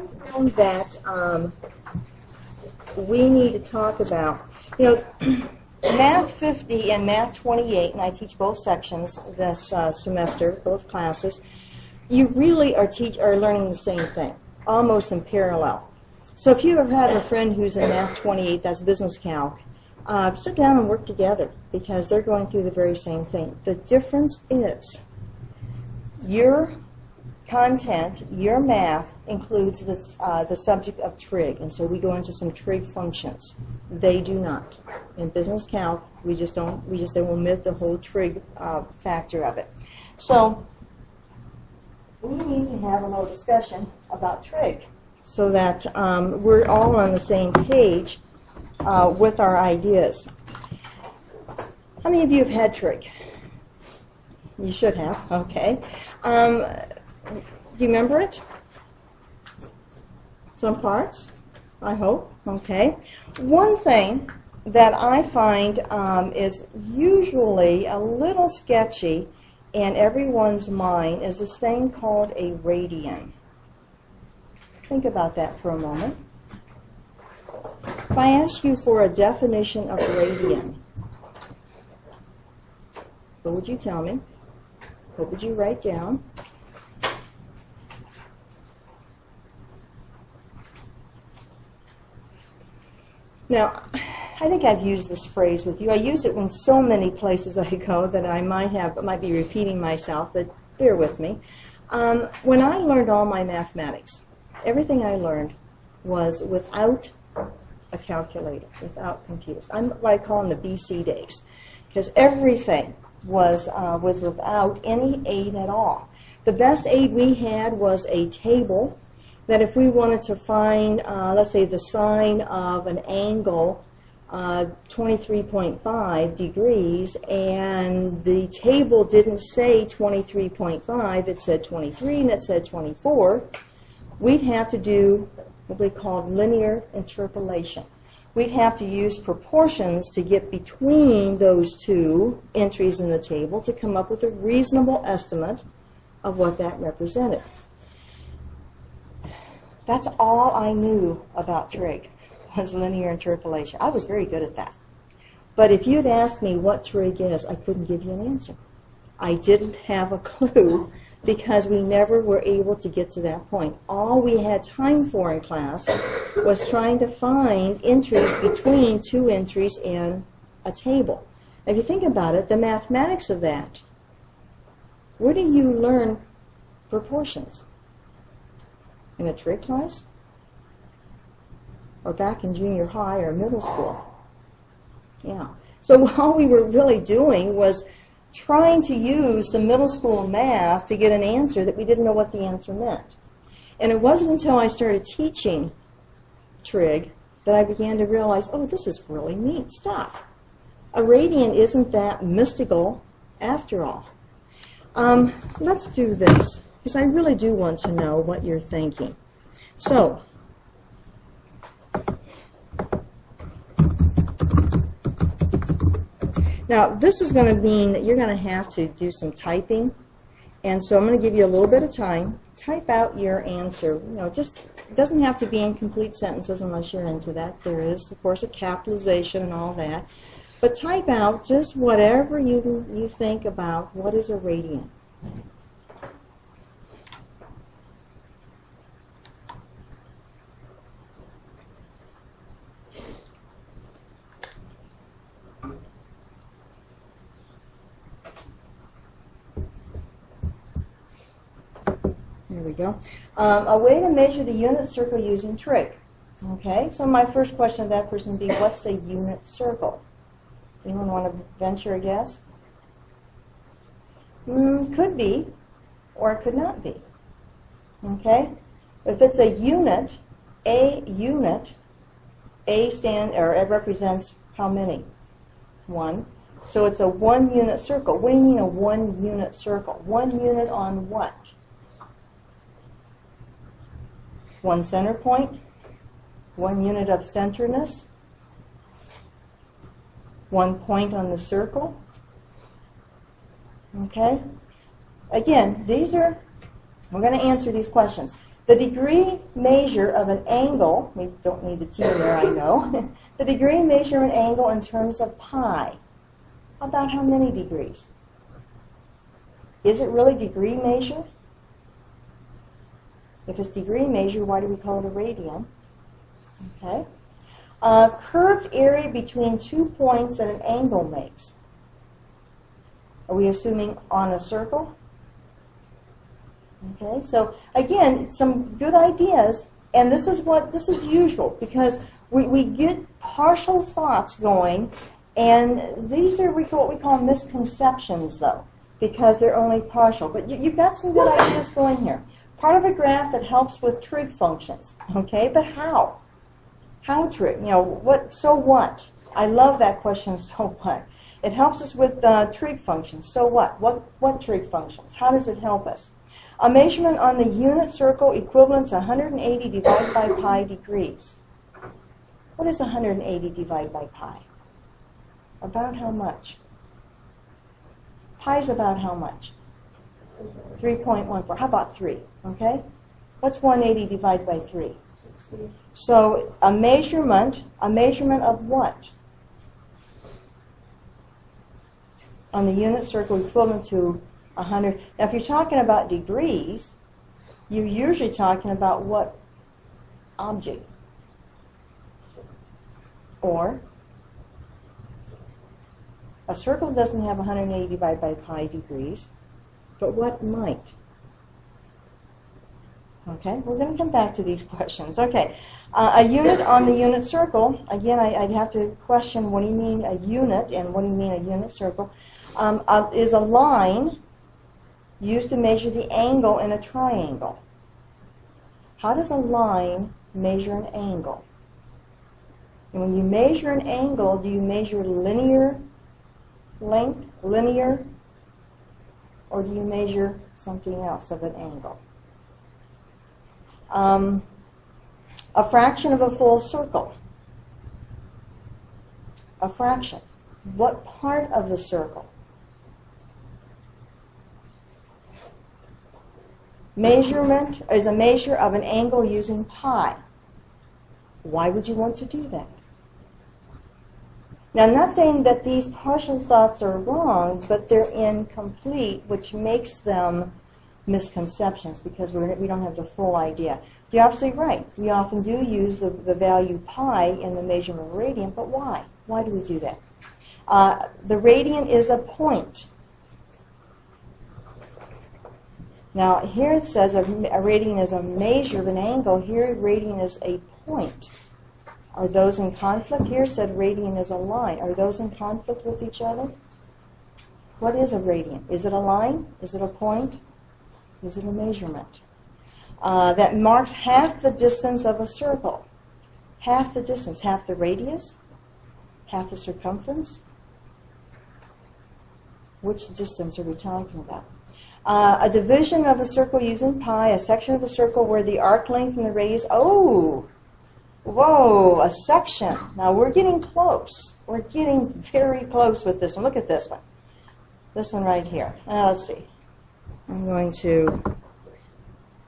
thing that we need to talk about, Math 50 and Math 28, and I teach both sections this semester, both classes, you really are learning the same thing, almost in parallel. So if you ever have a friend who's in Math 28, that's business calc, sit down and work together because they're going through the very same thing. The difference is your content, your math, includes the subject of trig, and so we go into some trig functions. They do not. In business calc, we just omit the whole trig factor of it. So we need to have a little discussion about trig so that we're all on the same page with our ideas. How many of you have had trig? You should have, okay. Do you remember it? Some parts, I hope, okay. One thing that I find is usually a little sketchy in everyone's mind is this thing called a radian. Think about that for a moment. If I ask you for a definition of radian, what would you tell me? What would you write down? Now, I think I've used this phrase with you. I use it in so many places I go that I might be repeating myself, but bear with me. When I learned all my mathematics, everything I learned was without a calculator, without computers. I'm what I call in the BC days, because everything was without any aid at all. The best aid we had was a table that if we wanted to find, let's say, the sine of an angle 23.5 degrees, and the table didn't say 23.5, it said 23 and it said 24, we'd have to do what we call linear interpolation. We'd have to use proportions to get between those two entries in the table to come up with a reasonable estimate of what that represented. That's all I knew about trig, was linear interpolation. I was very good at that. But if you'd asked me what trig is, I couldn't give you an answer. I didn't have a clue because we never were able to get to that point. All we had time for in class was trying to find entries between two entries in a table. If you think about it, the mathematics of that, where do you learn proportions? In a trig class? Or back in junior high or middle school? Yeah. So all we were really doing was trying to use some middle school math to get an answer that we didn't know what the answer meant. And it wasn't until I started teaching trig that I began to realize, oh, this is really neat stuff. A radian isn't that mystical after all. Let's do this, because I really do want to know what you're thinking. So, now this is going to mean that you're going to have to do some typing, and so I'm going to give you a little bit of time. Type out your answer. Just it doesn't have to be in complete sentences unless you're into that. There is, of course, a capitalization and all that. But type out just whatever you think about what is a radian. There we go. A way to measure the unit circle using trig. Okay, so my first question to that person would be, what's a unit circle? Anyone want to venture a guess? Could be, or it could not be. Okay? If it's a unit, it represents how many? 1. So it's a 1 unit circle. What do you mean a 1 unit circle? 1 unit on what? 1 center point? 1 unit of centerness? 1 point on the circle? Okay? Again, we're going to answer these questions. The degree measure of an angle, we don't need the T in there, I know. The degree measure of an angle in terms of pi. About how many degrees? Is it really degree measure? If it's degree measure, why do we call it a radian? Okay. Curved area between 2 points that an angle makes. Are we assuming on a circle? Okay, so again, some good ideas, and this is usual because we get partial thoughts going, and these are what we call misconceptions, though, because they're only partial. But you've got some good ideas going here. Part of a graph that helps with trig functions, okay? But how? How trig? You know, what? So what? I love that question. So what? It helps us with trig functions. So what? What trig functions? How does it help us? A measurement on the unit circle equivalent to 180 divided by pi degrees. What is 180 divided by pi? About how much? Pi is about how much? 3.14. How about 3? Okay? What's 180 divided by 3? 60. So a measurement of what? On the unit circle equivalent to 100. Now, if you're talking about degrees, you're usually talking about what object? Or a circle doesn't have 180 divided by pi degrees, but what might? Okay, we're going to come back to these questions. Okay, a unit on the unit circle. Again, I'd have to question what do you mean a unit and what do you mean a unit circle? Is a line used to measure the angle in a triangle. How does a line measure an angle? And when you measure an angle, do you measure linear length, linear, or do you measure something else of an angle? A fraction of a full circle. A fraction. What part of the circle? Measurement is a measure of an angle using pi. Why would you want to do that? Now, I'm not saying that these partial thoughts are wrong, but they're incomplete, which makes them misconceptions because we don't have the full idea. You're absolutely right. We often do use the value pi in the measurement of radian, but why? Why do we do that? The radian is a point. Now, here it says a radian is a measure of an angle. Here, radian is a point. Are those in conflict? Here said radian is a line. Are those in conflict with each other? What is a radian? Is it a line? Is it a point? Is it a measurement? That marks half the distance of a circle. Half the distance. Half the radius? Half the circumference? Which distance are we talking about? A division of a circle using pi, a section of a circle where the arc length and the radius, oh, whoa, a section. Now we're getting close. We're getting very close with this one. Look at this one. This one right here. Let's see. I'm going to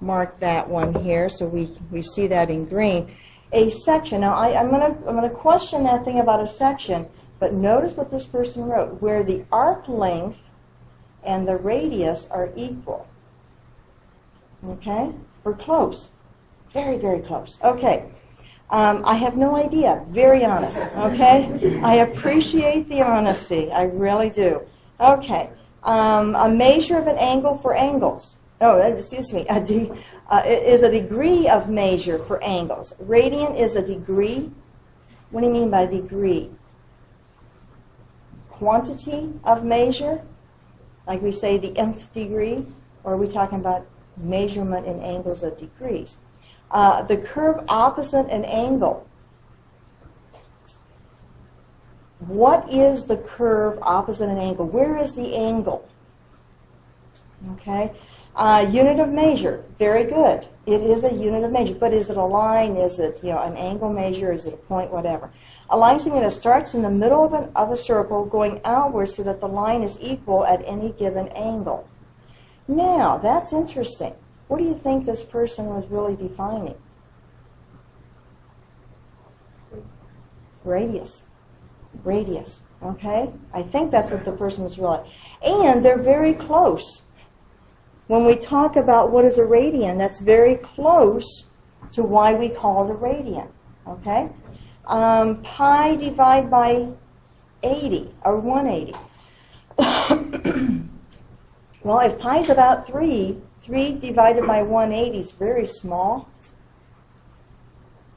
mark that one here so we see that in green. A section. Now I'm gonna question that thing about a section, but notice what this person wrote, where the arc length and the radius are equal. Okay? We're close. Very, very close. Okay. I have no idea. Very honest. Okay? I appreciate the honesty. I really do. Okay. A measure of an angle for angles. Oh, excuse me. Is a degree of measure for angles. Radian is a degree. What do you mean by degree? Quantity of measure? Like we say the nth degree? Or are we talking about measurement in angles of degrees? The curve opposite an angle. What is the curve opposite an angle? Where is the angle? Okay. Unit of measure. Very good. It is a unit of measure. But is it a line? Is it an angle measure? Is it a point? Whatever. A line segment that starts in the middle of a circle going outward so that the line is equal at any given angle. Now, that's interesting. what do you think this person was really defining? Radius. Radius. Okay? I think that's what the person was really. And they're very close. When we talk about what is a radian, that's very close to why we call it a radian. Okay? Pi divided by 80, or 180. Well, if pi is about 3, 3 divided by 180 is very small.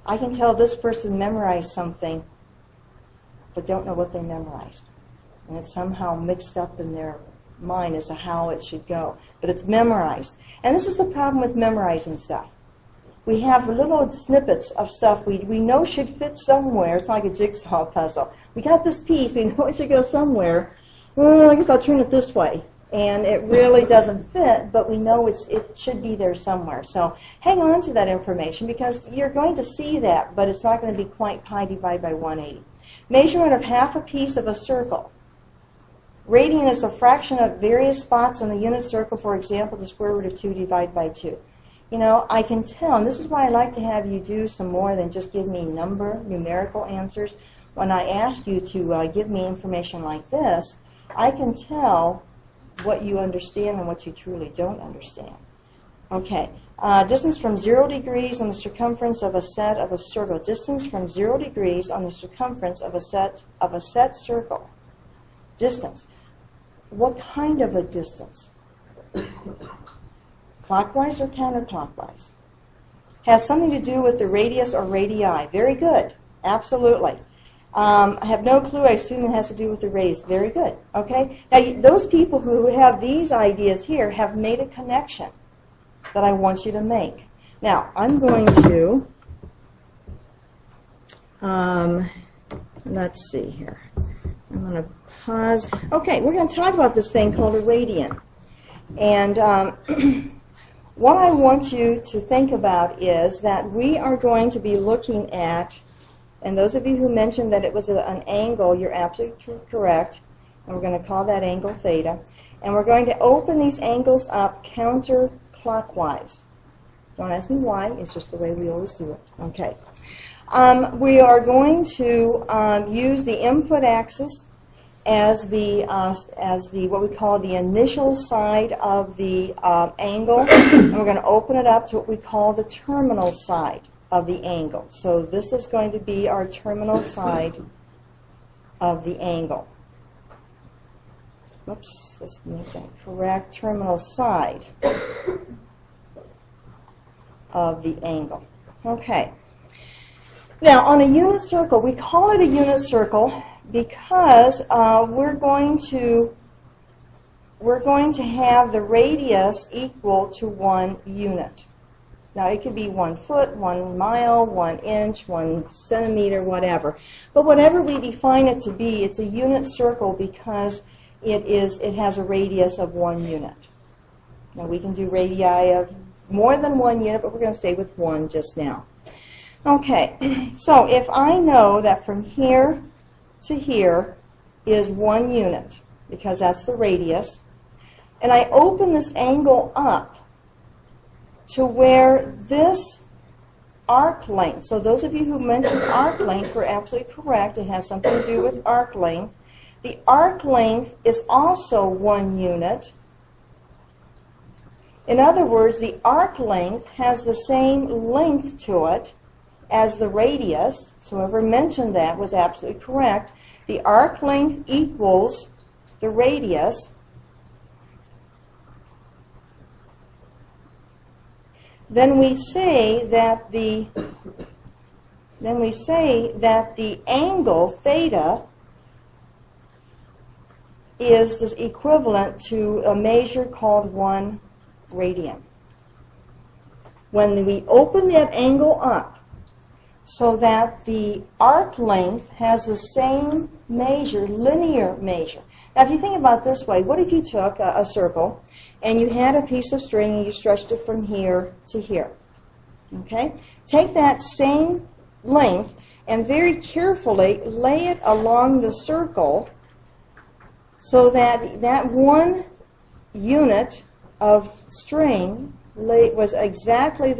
I can tell this person memorized something, but don't know what they memorized. And it's somehow mixed up in their mind as to how it should go. But it's memorized. And this is the problem with memorizing stuff. We have little snippets of stuff we know should fit somewhere. It's like a jigsaw puzzle. We got this piece, we know it should go somewhere. Well, I guess I'll turn it this way. And it really doesn't fit, but we know it should be there somewhere. So hang on to that information because you're going to see that, but it's not going to be quite pi divided by 180. Measurement of half a piece of a circle. Radian is the fraction of various spots on the unit circle, for example, the square root of 2 divided by 2. You know, I can tell, and this is why I like to have you do some more than just give me numerical answers. When I ask you to give me information like this, I can tell what you understand and what you truly don't understand. Okay, distance from 0 degrees on the circumference of a set of a circle. Distance from 0 degrees on the circumference of a set circle. Distance. What kind of a distance? Clockwise or counterclockwise? Has something to do with the radius or radii. Very good. Absolutely. I have no clue. I assume it has to do with the radius. Very good. Okay? Now, those people who have these ideas here have made a connection that I want you to make. Now, I'm going to, let's see here. I'm going to pause. Okay, we're going to talk about this thing called a radian. And what I want you to think about is that we are going to be looking at, and those of you who mentioned that it was an angle, you're absolutely correct, and we're going to call that angle theta. And we're going to open these angles up counterclockwise. Don't ask me why, it's just the way we always do it. Okay. We are going to use the input axis as the what we call the initial side of the angle, and we're going to open it up to what we call the terminal side of the angle. So this is going to be our terminal side of the angle. Oops, let's make that correct. Terminal side of the angle. Okay. Now, on a unit circle, we call it a unit circle because we're going to have the radius equal to 1 unit. Now, it could be 1 foot, 1 mile, 1 inch, 1 centimeter, whatever. But whatever we define it to be, it's a unit circle because it has a radius of 1 unit. Now, we can do radii of more than 1 unit, but we're going to stay with 1 just now. Okay, so if I know that from here to here is 1 unit, because that's the radius, and I open this angle up to where this arc length, so those of you who mentioned arc length were absolutely correct, it has something to do with arc length. The arc length is also 1 unit. In other words, the arc length has the same length to it as the radius, so whoever mentioned that was absolutely correct. The arc length equals the radius. Then we say that the angle theta is the equivalent to a measure called 1 radian. When we open that angle up so that the arc length has the same measure, linear measure. Now, if you think about it this way, what if you took a circle and you had a piece of string and you stretched it from here to here? Okay? Take that same length and very carefully lay it along the circle so that that 1 unit of string was exactly the